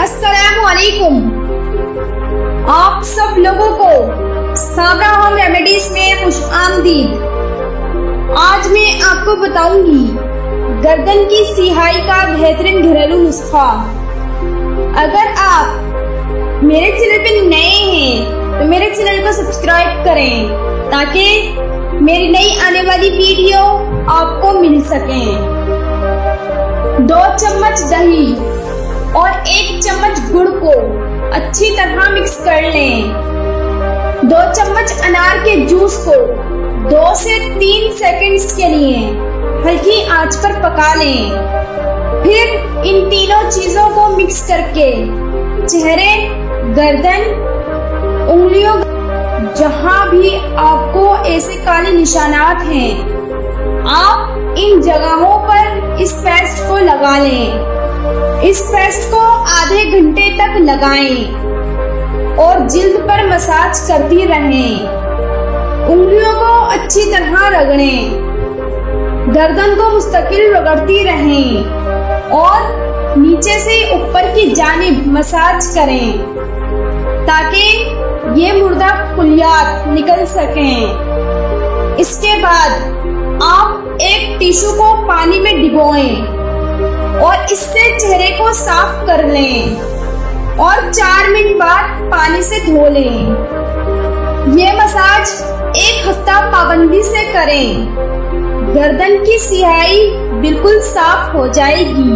अस्सलामुअलैकुम। आप सब लोगों को साबरा होम रेमेडीज में खुशामदीद। आज मैं आपको बताऊंगी गर्दन की सिहाई का बेहतरीन घरेलू नुस्खा। अगर आप मेरे चैनल पे नए हैं तो मेरे चैनल को सब्सक्राइब करें ताकि मेरी नई आने वाली वीडियो आपको मिल सके। 2 चम्मच दही और 1 चम्मच गुड़ को अच्छी तरह मिक्स कर लें। 2 चम्मच अनार के जूस को 2 से 3 सेकंड्स के लिए हल्की आंच पर पका लें। फिर इन तीनों चीजों को मिक्स करके चेहरे, गर्दन, उंगलियों, जहां भी आपको ऐसे काले निशानात हैं, आप इन जगहों पर इस पेस्ट को लगा लें। इस पेस्ट को आधे घंटे तक लगाएं और जिल्द पर मसाज करती रहें। उंगलियों को अच्छी तरह रगड़ें, गर्दन को मुस्तकिल रगड़ती रहें और नीचे से ऊपर की जानिब मसाज करें ताकि ये मुर्दा खुलियात निकल सकें। इसके बाद आप एक टिश्यू को पानी में डिबोएं और इससे चेहरे को साफ कर लें और 4 मिनट बाद पानी से धो लें। ये मसाज 1 हफ्ता पाबंदी से करें। गर्दन की सिहाई बिल्कुल साफ हो जाएगी।